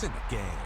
in the game.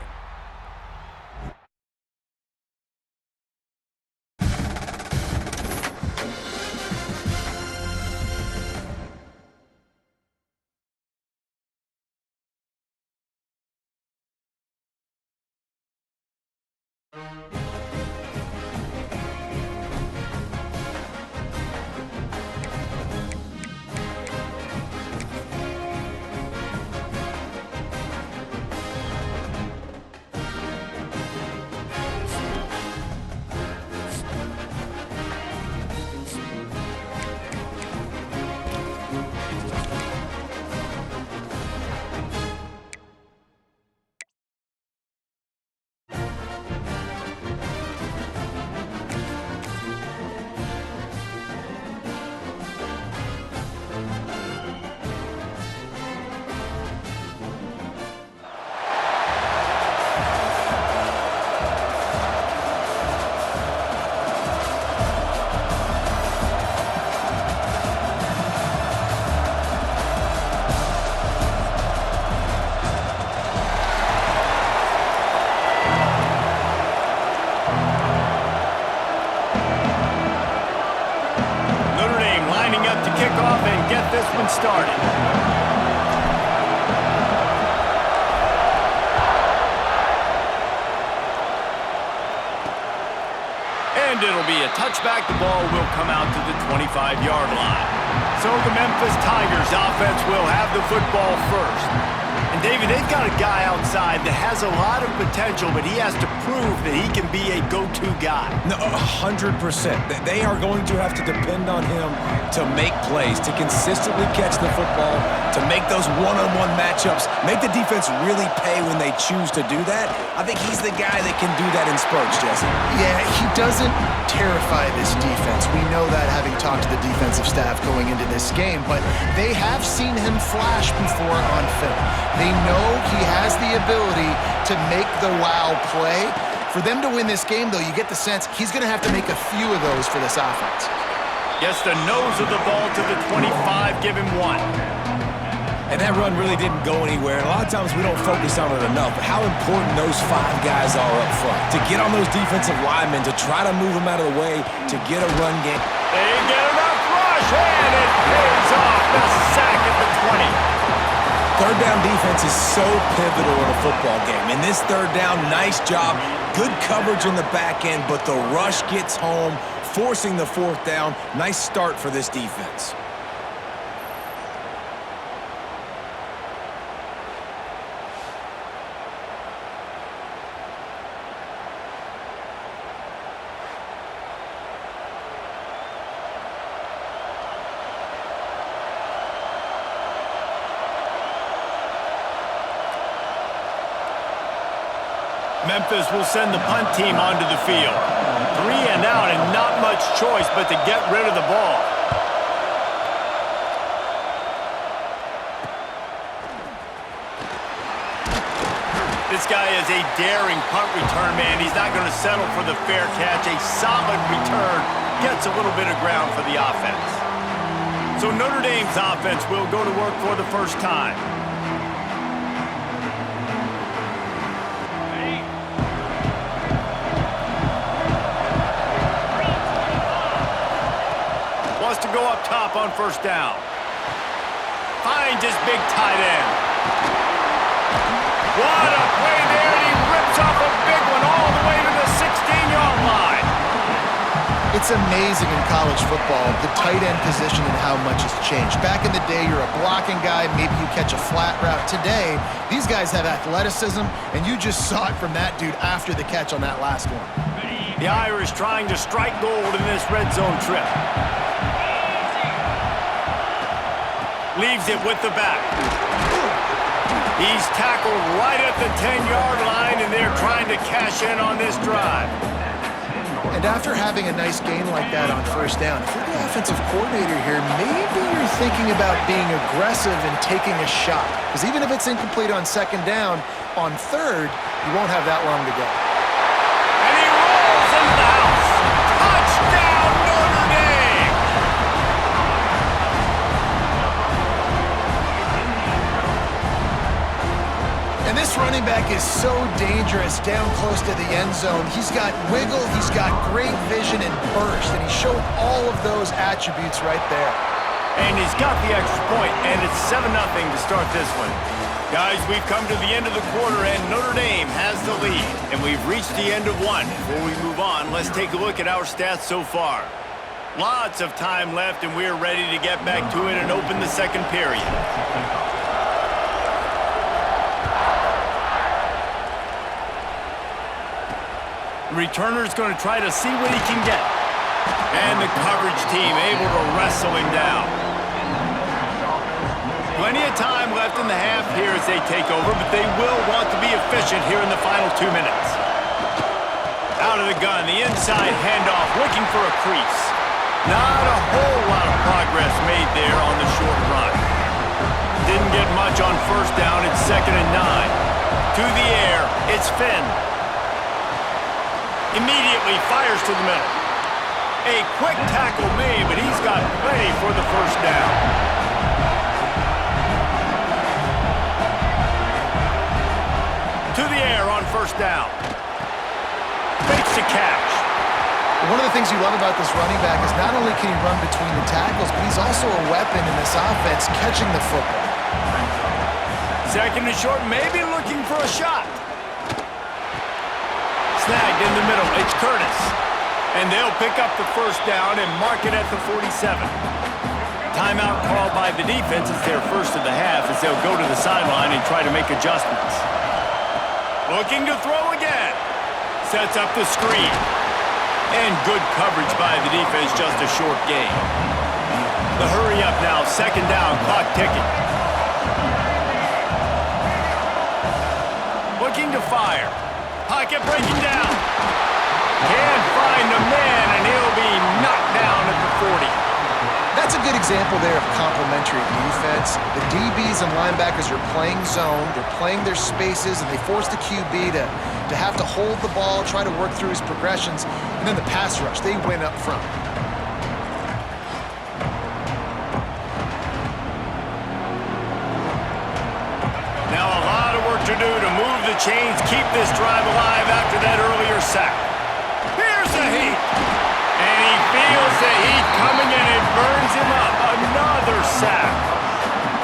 This one started. And it'll be a touchback. The ball will come out to the 25-yard line. So the Memphis Tigers offense will have the football first. And David, they've got a guy outside that has a lot of potential, but he has to prove that he can be a go-to guy. No, 100%. They are going to have to depend on him to make plays, to consistently catch the football, to make those one-on-one matchups, make the defense really pay when they choose to do that. I think he's the guy that can do that in spurts, Jesse. Yeah, he doesn't terrify this defense. We know that having talked to the defensive staff going into this game, but they have seen him flash before on film. They know he has the ability to make the wow play. For them to win this game, though, you get the sense he's going to have to make a few of those for this offense. Gets the nose of the ball to the 25, give him one. And that run really didn't go anywhere. And a lot of times we don't focus on it enough, but how important those 5 guys are up front. To get on those defensive linemen, to try to move them out of the way, to get a run game. They get enough rush, and it pays off. The sack at the 20. Third down defense is so pivotal in a football game. In this third down, nice job. Good coverage in the back end, but the rush gets home, forcing the fourth down. Nice start for this defense. Memphis will send the punt team onto the field. 3 and out and not much choice but to get rid of the ball. This guy is a daring punt return man. He's not going to settle for the fair catch. A solid return gets a little bit of ground for the offense. So Notre Dame's offense will go to work for the first time. Wants to go up top on first down. Finds his big tight end. What a play there, and he rips off a big one all the way to the 16-yard line. It's amazing in college football, the tight end position and how much has changed. Back in the day, you're a blocking guy, maybe you catch a flat route. Today, these guys have athleticism, and you just saw it from that dude after the catch on that last one. The Irish trying to strike gold in this red zone trip. Leaves it with the back. He's tackled right at the 10-yard line, and they're trying to cash in on this drive. And after having a nice gain like that on first down, if you're the offensive coordinator here, maybe you're thinking about being aggressive and taking a shot. Because even if it's incomplete on second down, on third, you won't have that long to go. And he rolls into the house. Touchdown, Notre Dame! And this This running back is so dangerous down close to the end zone. He's got wiggle, he's got great vision and burst, and he showed all of those attributes right there. And he's got the extra point, and it's 7-0 to start this one. Guys, we've come to the end of the quarter, and Notre Dame has the lead. And we've reached the end of one. Before we move on, let's take a look at our stats so far. Lots of time left, and we're ready to get back to it and open the second period. The returner's going to try to see what he can get. And the coverage team able to wrestle him down. Plenty of time left in the half here as they take over, but they will want to be efficient here in the final 2 minutes. Out of the gun, the inside handoff, looking for a crease. Not a whole lot of progress made there on the short run. Didn't get much on first down. It's 2nd and 9. To the air, it's Finn. Immediately fires to the middle. A quick tackle made, but he's got plenty for the first down. To the air on first down. Fakes the catch. One of the things you love about this running back is not only can he run between the tackles, but he's also a weapon in this offense catching the football. 2nd and short, maybe looking for a shot. Snagged in the middle, it's Curtis. And they'll pick up the first down and mark it at the 47. Timeout called by the defense. It's their first of the half as they'll go to the sideline and try to make adjustments. Looking to throw again. Sets up the screen. And good coverage by the defense, just a short gain. The hurry up now, 2nd down, clock ticking. Looking to fire. Pocket breaking down. Can't find a man, and he'll be knocked down at the 40. That's a good example there of complementary defense. The DBs and linebackers are playing zone, they're playing their spaces, and they force the QB to have to hold the ball, try to work through his progressions, and then the pass rush, they win up front. Now a lot of work to do to move the chains, keep this drive alive after that earlier sack. Here's the heat. And he feels the heat coming and it burns him up. Another sack.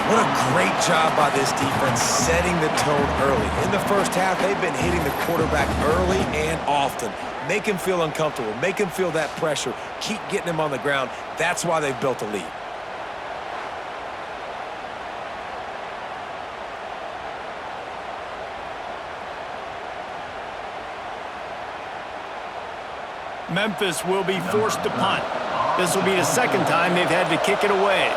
What a great job by this defense setting the tone early. In the first half, they've been hitting the quarterback early and often. Make him feel uncomfortable. Make him feel that pressure. Keep getting him on the ground. That's why they've built a lead. Memphis will be forced to punt. This will be the 2nd time they've had to kick it away.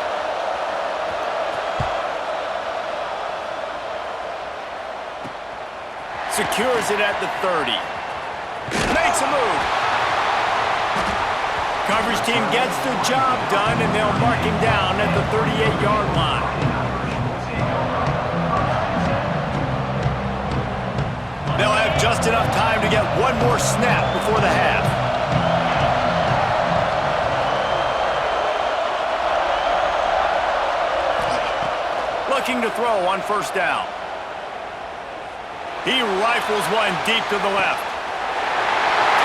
Secures it at the 30. Makes a move. Coverage team gets the job done, and they'll mark him down at the 38-yard line. They'll have just enough time to get one more snap before the half. Looking to throw on first down. He rifles one deep to the left.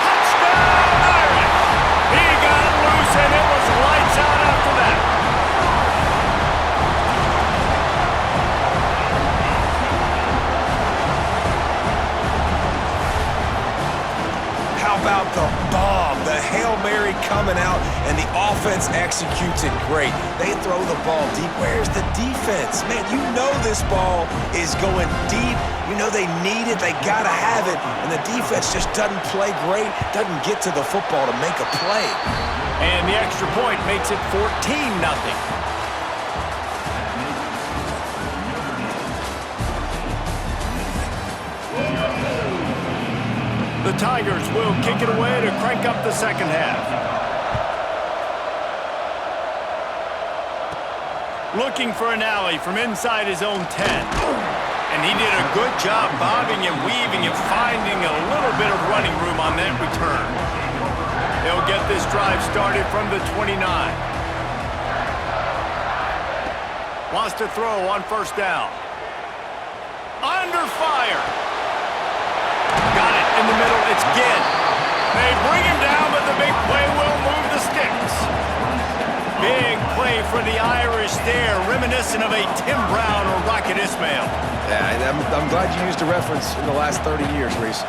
Touchdown, Irish! He got loose, and it was lights out after that. How about the bomb? The Hail Mary coming out, and the offense executes it great. They throw the ball deep. Where's the defense? Man, you know this ball is going deep. You know they need it. They got to have it. And the defense just doesn't play great, doesn't get to the football to make a play. And the extra point makes it 14-0. The Tigers will kick it away to crank up the second half. Looking for an alley from inside his own 10. And he did a good job bobbing and weaving and finding a little bit of running room on that return. They'll get this drive started from the 29. Wants to throw on first down. under fire. Got it in the middle. It's Ginn. They bring him down, but the big play will move the sticks. Big play for the Irish there, reminiscent of a Tim Brown or Rocket Ismail. Yeah, I'm glad you used a reference in the last 30 years, Reese.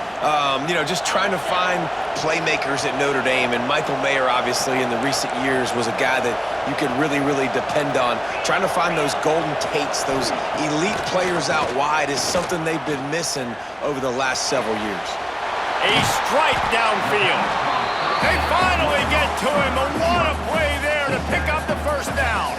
Just trying to find playmakers at Notre Dame, and Michael Mayer, obviously, in the recent years was a guy that you could really, really depend on. Trying to find those golden Tates, those elite players out wide is something they've been missing over the last several years. A strike downfield. They finally get to him, and what a play there to pick up the first down.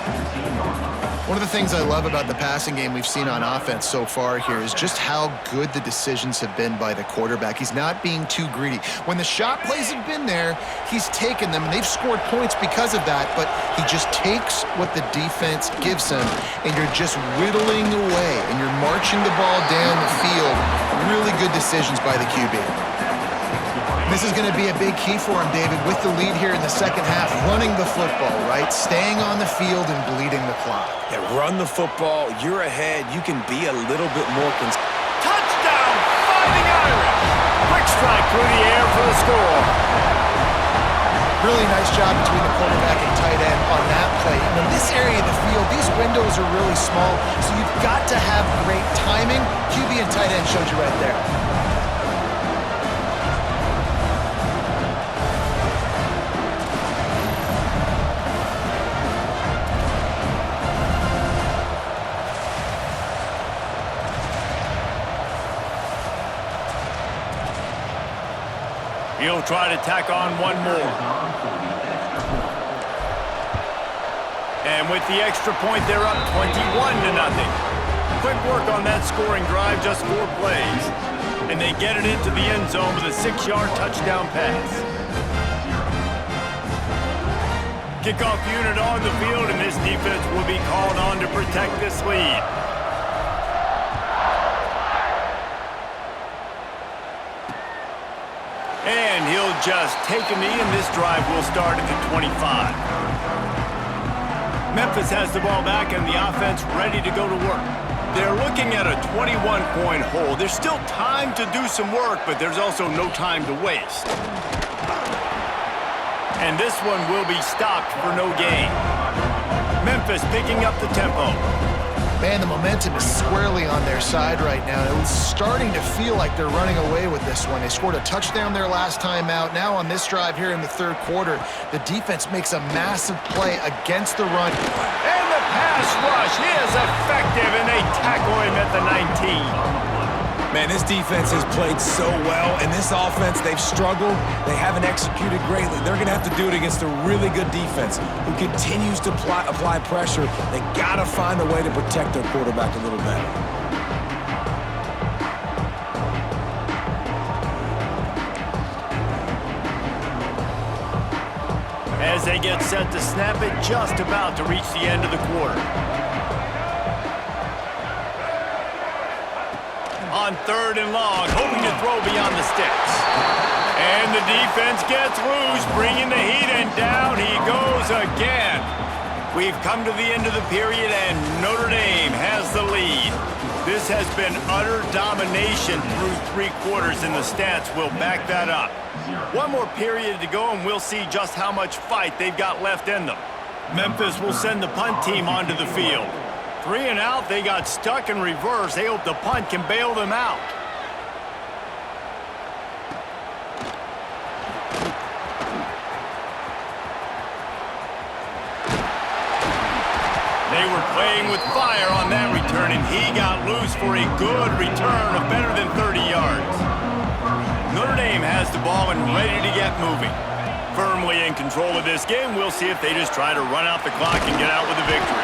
One of the things I love about the passing game we've seen on offense so far here is just how good the decisions have been by the quarterback. He's not being too greedy. When the shot plays have been there, he's taken them, and they've scored points because of that, but he just takes what the defense gives him, and you're just whittling away, and you're marching the ball down the field. Really good decisions by the QB. This is going to be a big key for him, David, with the lead here in the second half, running the football, right? Staying on the field and bleeding the clock. Yeah, run the football. You're ahead. You can be a little bit more Touchdown, Fighting Irish. Quick strike through the air for the score. Really nice job between the quarterback and tight end on that play. In this area of the field, these windows are really small, so you've got to have great timing. QB and tight end showed you right there. He'll try to tack on one more. And with the extra point, they're up 21-0. Quick work on that scoring drive, just 4 plays. And they get it into the end zone with a 6-yard touchdown pass. Kickoff unit on the field, and this defense will be called on to protect this lead. And he'll just take a knee, and this drive will start at the 25. Memphis has the ball back, and the offense ready to go to work. They're looking at a 21-point hole. There's still time to do some work, but there's also no time to waste. And this one will be stopped for no gain. Memphis picking up the tempo. Man, the momentum is squarely on their side right now. It was starting to feel like they're running away with this one. They scored a touchdown their last time out. Now on this drive here in the third quarter, the defense makes a massive play against the run. And the pass rush is effective, and they tackle him at the 19. Man, this defense has played so well, and this offense, they've struggled. They haven't executed greatly. They're going to have to do it against a really good defense who continues to apply pressure. They got to find a way to protect their quarterback a little better. As they get set to snap it, just about to reach the end of the quarter. On 3rd and long, hoping to throw beyond the sticks. And the defense gets loose, bringing the heat, and down he goes again. We've come to the end of the period, and Notre Dame has the lead. This has been utter domination through 3 quarters, and the stats will back that up. One more period to go, and we'll see just how much fight they've got left in them. Memphis will send the punt team onto the field. 3 and out, they got stuck in reverse. They hope the punt can bail them out. They were playing with fire on that return, and he got loose for a good return of better than 30 yards. Notre Dame has the ball and ready to get moving. Firmly in control of this game, we'll see if they just try to run out the clock and get out with a victory.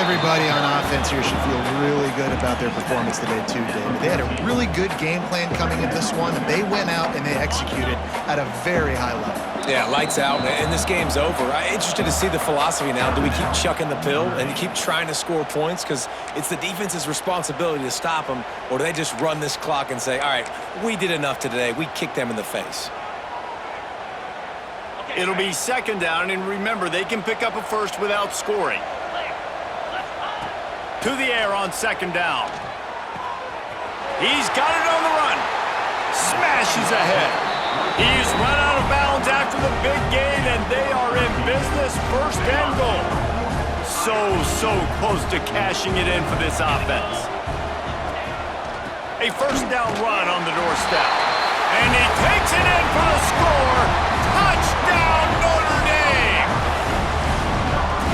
Everybody on offense here should feel really good about their performance today too, David. They had a really good game plan coming into this one, and they went out and they executed at a very high level. Yeah, lights out, and this game's over. I'm interested to see the philosophy now. Do we keep chucking the pill and keep trying to score points? Because it's the defense's responsibility to stop them, or do they just run this clock and say, all right, we did enough today. We kicked them in the face. It'll be 2nd down, and remember, they can pick up a first without scoring. To the air on 2nd down. He's got it on the run. Smashes ahead. He's run out of bounds after the big gain, and they are in business, first and goal. So close to cashing it in for this offense. A first down run on the doorstep. And he takes it in for the score. Touchdown, Notre Dame!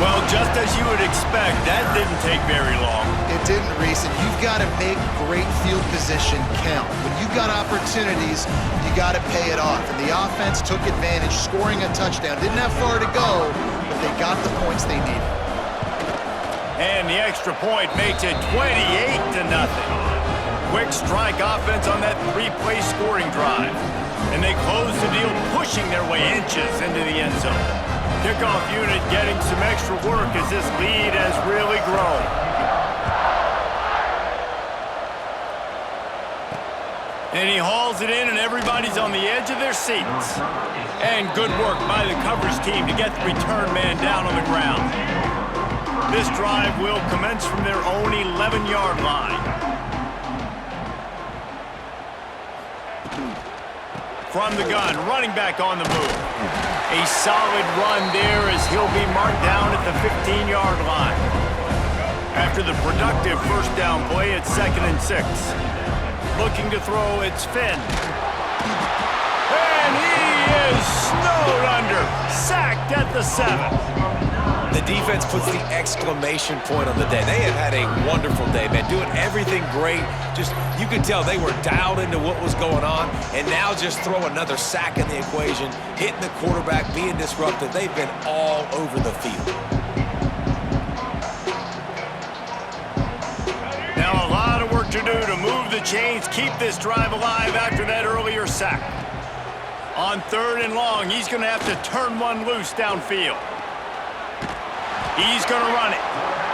Well, just as you would expect, that didn't take very long. It didn't, Reese, and you've got to make great field position count. When you've got opportunities, you got to pay it off. And the offense took advantage, scoring a touchdown. Didn't have far to go, but they got the points they needed. And the extra point makes it 28-0. Quick strike offense on that three-play scoring drive. And they close the deal, pushing their way inches into the end zone. Kickoff unit getting some extra work as this lead has really grown. And he hauls it in, and everybody's on the edge of their seats. And good work by the coverage team to get the return man down on the ground. This drive will commence from their own 11-yard line. From the gun, running back on the move. A solid run there as he'll be marked down at the 15-yard line. After the productive first down play, it's 2nd and 6. Looking to throw, it's Finn. And he is snowed under, sacked at the 7. The defense puts the exclamation point on the day. They have had a wonderful day, man, doing everything great. Just, you could tell they were dialed into what was going on, and now just throw another sack in the equation, hitting the quarterback, being disruptive. They've been all over the field. Now a lot of work to do to move the chains, keep this drive alive after that earlier sack. On 3rd and long, he's going to have to turn one loose downfield. He's going to run it.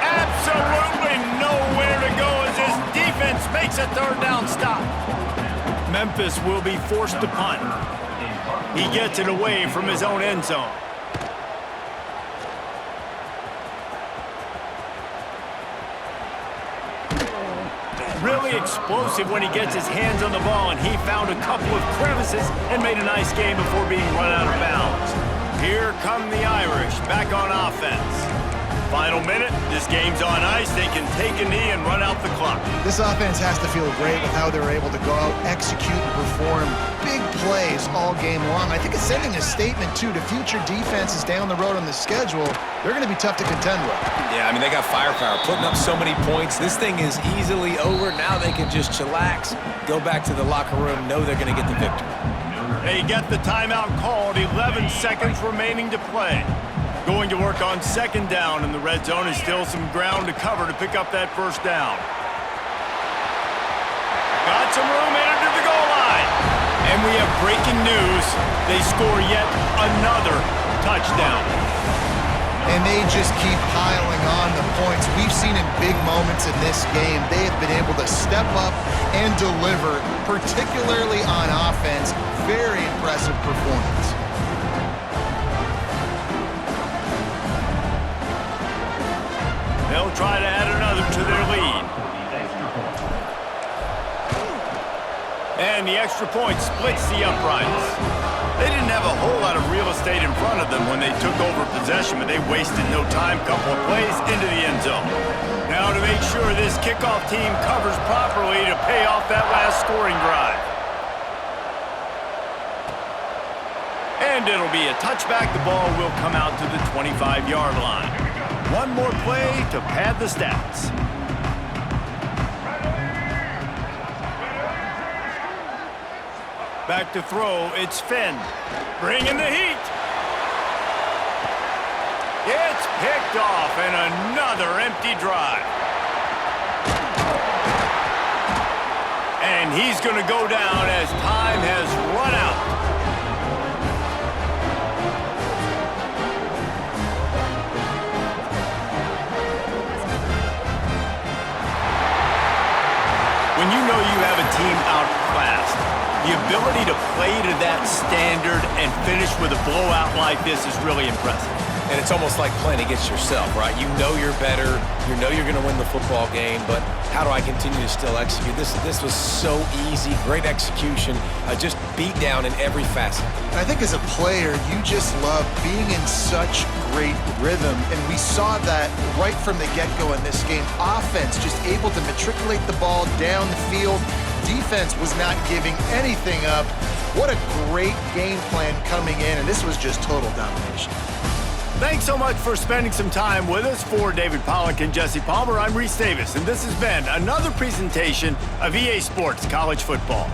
Absolutely nowhere to go as his defense makes a 3rd down stop. Memphis will be forced to punt. He gets it away from his own end zone. Really explosive when he gets his hands on the ball, and he found a couple of crevices and made a nice game before being run out of bounds. Here come the Irish, back on offense. Final minute, this game's on ice. They can take a knee and run out the clock. This offense has to feel great with how they were able to go out, execute, and perform big plays all game long. I think it's sending a statement, too, to future defenses down the road on the schedule. They're going to be tough to contend with. Yeah, I mean, they got firepower, putting up so many points. This thing is easily over. Now they can just chillax, go back to the locker room, know they're going to get the victory. They get the timeout called, 11 seconds remaining to play. Going to work on 2nd down in the red zone, and still some ground to cover to pick up that first down. Got some room headed to the goal line. And we have breaking news. They score yet another touchdown. And they just keep piling on the points. We've seen in big moments in this game, they have been able to step up and deliver, particularly on offense. Very impressive performance. They'll try to add another to their lead. And the extra point splits the uprights. They didn't have a whole lot of real estate in front of them when they took over possession, but they wasted no time, couple of plays into the end zone. Now to make sure this kickoff team covers properly to pay off that last scoring drive. And it'll be a touchback. The ball will come out to the 25-yard line. One more play to pad the stats. Back to throw, it's Finn. Bringing the heat. It's picked off, and another empty drive. And he's going to go down as time has run out. When you know you have a team outclassed, the ability to play to that standard and finish with a blowout like this is really impressive. And it's almost like playing against yourself, right? You know you're better. You know you're going to win the football game, but how do I continue to still execute? This was so easy, great execution, just beat down in every facet. I think as a player, you just love being in such great rhythm, and we saw that right from the get-go in this game. Offense just able to matriculate the ball down the field. Defense was not giving anything up. What a great game plan coming in, and this was just total domination. Thanks so much for spending some time with us. For David Pollack and Jesse Palmer, I'm Reese Davis, and this has been another presentation of EA Sports College Football.